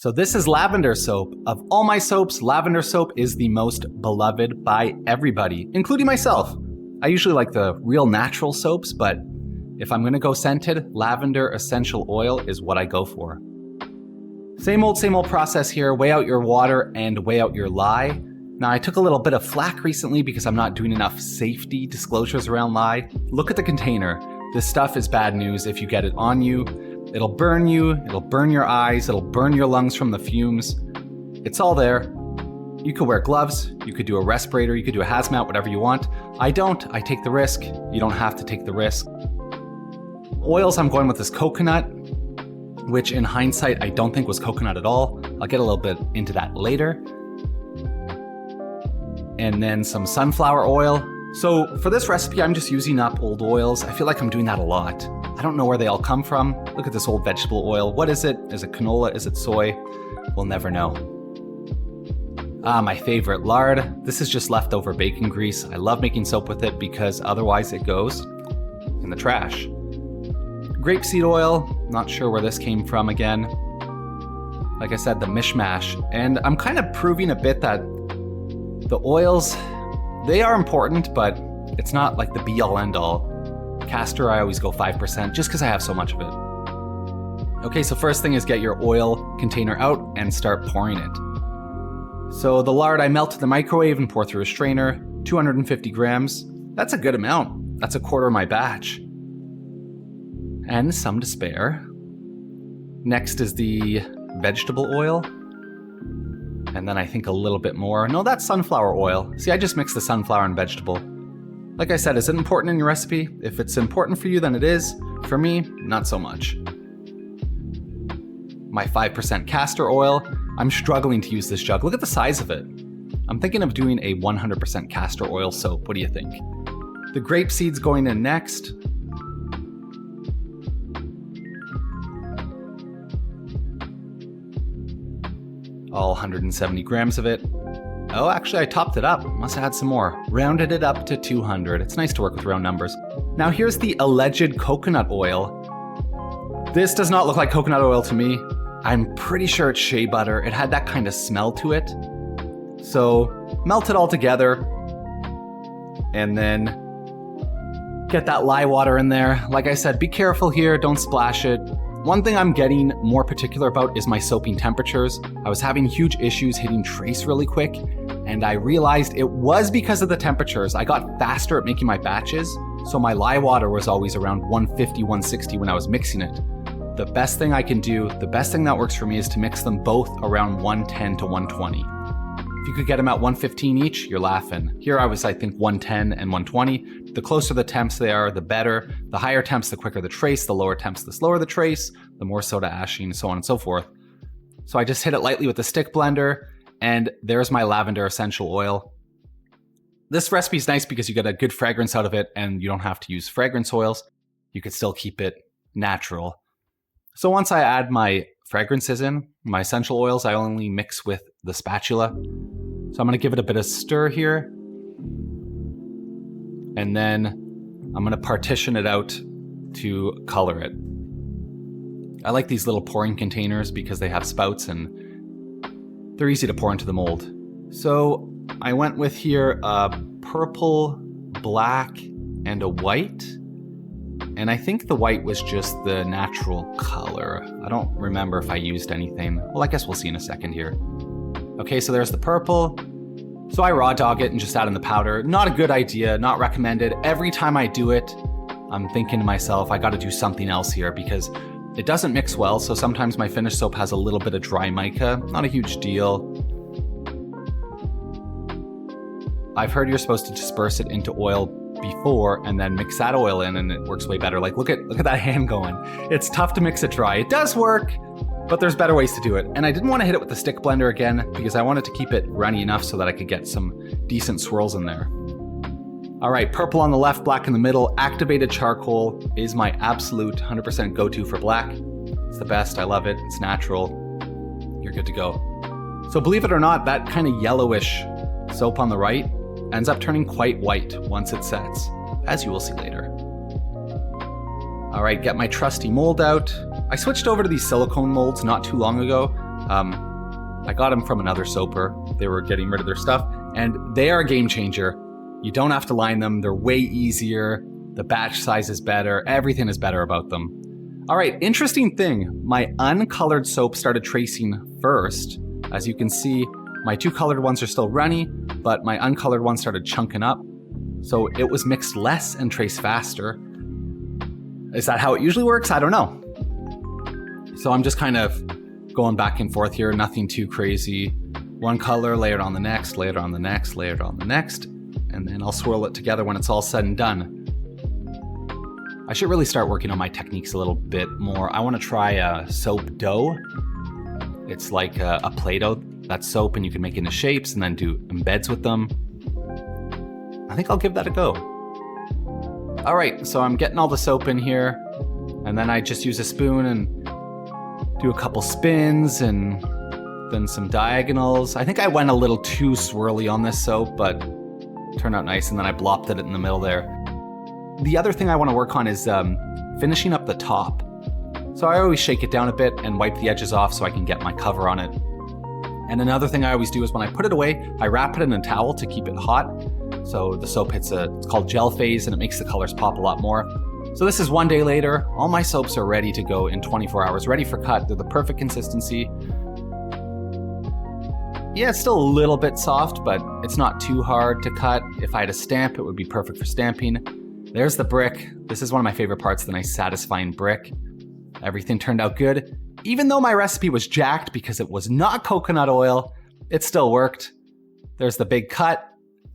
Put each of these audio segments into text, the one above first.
So this is lavender soap. Of all my soaps, lavender soap is the most beloved by everybody, including myself. I usually like the real natural soaps, but if I'm gonna go scented, lavender essential oil is what I go for. Same old process here. Weigh out your water and weigh out your lye. Now I took a little bit of flack recently because I'm not doing enough safety disclosures around lye. Look at the container. This stuff is bad news if you get it on you. It'll burn you, it'll burn your eyes, it'll burn your lungs from the fumes. It's all there. You could wear gloves, you could do a respirator, you could do a hazmat, whatever you want. I don't, I take the risk. You don't have to take the risk. Oils, I'm going with this coconut, which in hindsight, I don't think was coconut at all. I'll get a little bit into that later. And then some sunflower oil. So for this recipe, I'm just using up old oils. I feel like I'm doing that a lot. I don't know where they all come from. Look at this old vegetable oil. What is it? Is it canola? Is it soy? We'll never know. My favorite, lard. This is just leftover bacon grease. I love making soap with it because otherwise it goes in the trash. Grapeseed oil. Not sure where this came from again. Like I said, the mishmash. And I'm kind of proving a bit that the oils, they are important, but it's not like the be all end all. Castor, I always go 5% just because I have so much of it. Okay, so first thing is get your oil container out and start pouring it. So the lard I melt in the microwave and pour through a strainer, 250 grams. That's a good amount. That's a quarter of my batch. And some to spare. Next is the vegetable oil. And then I think a little bit more. No, that's sunflower oil. See, I just mixed the sunflower and vegetable. Like I said, is it important in your recipe? If it's important for you, then it is. For me, not so much. My 5% castor oil. I'm struggling to use this jug. Look at the size of it. I'm thinking of doing a 100% castor oil soap. What do you think? The grape seeds going in next. All 170 grams of it. Oh, actually I topped it up. Must have had some more. Rounded it up to 200. It's nice to work with round numbers. Now here's the alleged coconut oil. This does not look like coconut oil to me. I'm pretty sure it's shea butter. It had that kind of smell to it. So melt it all together and then get that lye water in there. Like I said, be careful here, don't splash it. One thing I'm getting more particular about is my soaping temperatures. I was having huge issues hitting trace really quick, and I realized it was because of the temperatures. I got faster at making my batches, so my lye water was always around 150, 160 when I was mixing it. The best thing I can do, the best thing that works for me is to mix them both around 110 to 120. If you could get them at 115 each, you're laughing. Here I was, I think, 110 and 120. The closer the temps they are, the better. The higher temps, the quicker the trace. The lower temps, the slower the trace. The more soda ashing, so on and so forth. So I just hit it lightly with the stick blender, and there's my lavender essential oil. This recipe is nice because you get a good fragrance out of it, and you don't have to use fragrance oils. You could still keep it natural. So once I add my fragrances in, my essential oils, I only mix with the spatula. So I'm gonna give it a bit of stir here. And then I'm gonna partition it out to color it. I like these little pouring containers because they have spouts and they're easy to pour into the mold. So I went with here a purple, black, and a white. And I think the white was just the natural color. I don't remember if I used anything. Well, I guess we'll see in a second here. Okay, so there's the purple. So I raw dog it and just add in the powder. Not a good idea, not recommended. Every time I do it, I'm thinking to myself, I gotta do something else here because it doesn't mix well. So sometimes my finished soap has a little bit of dry mica. Not a huge deal. I've heard you're supposed to disperse it into oil before and then mix that oil in and it works way better. Like look at that hand going. It's tough to mix it dry. It does work, but there's better ways to do it. And I didn't want to hit it with the stick blender again because I wanted to keep it runny enough so that I could get some decent swirls in there. All right, purple on the left, black in the middle. Activated charcoal is my absolute 100% go-to for black. It's the best, I love it, it's natural. You're good to go. So believe it or not, that kind of yellowish soap on the right ends up turning quite white once it sets, as you will see later. All right, get my trusty mold out. I switched over to these silicone molds not too long ago. I got them from another soaper. They were getting rid of their stuff, and they are a game changer. You don't have to line them. They're way easier. The batch size is better. Everything is better about them. All right, interesting thing. My uncolored soap started tracing first. As you can see, my 2 colored ones are still runny, but my uncolored one started chunking up. So it was mixed less and traced faster. Is that how it usually works? I don't know. So I'm just kind of going back and forth here, nothing too crazy. One color, layer it on the next, layer it on the next, layer it on the next, and then I'll swirl it together when it's all said and done. I should really start working on my techniques a little bit more. I want to try a soap dough. It's like a Play-Doh. That's soap, and you can make it into shapes and then do embeds with them. I think I'll give that a go. All right, so I'm getting all the soap in here, and then I just use a spoon and do a couple spins and then some diagonals. I think I went a little too swirly on this soap, but it turned out nice, and then I blopped it in the middle there. The other thing I want to work on is finishing up the top. So I always shake it down a bit and wipe the edges off so I can get my cover on it. And another thing I always do is when I put it away, I wrap it in a towel to keep it hot. So the soap hits it's called gel phase, and it makes the colors pop a lot more. So this is 1 day later. All my soaps are ready to go in 24 hours, ready for cut. They're the perfect consistency. Yeah, it's still a little bit soft, but it's not too hard to cut. If I had a stamp, it would be perfect for stamping. There's the brick. This is one of my favorite parts, the nice satisfying brick. Everything turned out good. Even though my recipe was jacked because it was not coconut oil, it still worked. There's the big cut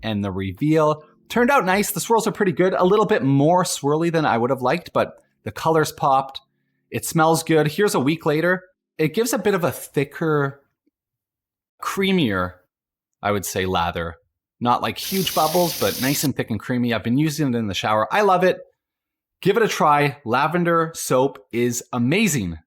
and the reveal. Turned out nice. The swirls are pretty good. A little bit more swirly than I would have liked, but the colors popped. It smells good. Here's a week later. It gives a bit of a thicker, creamier, I would say, lather. Not like huge bubbles, but nice and thick and creamy. I've been using it in the shower. I love it. Give it a try. Lavender soap is amazing.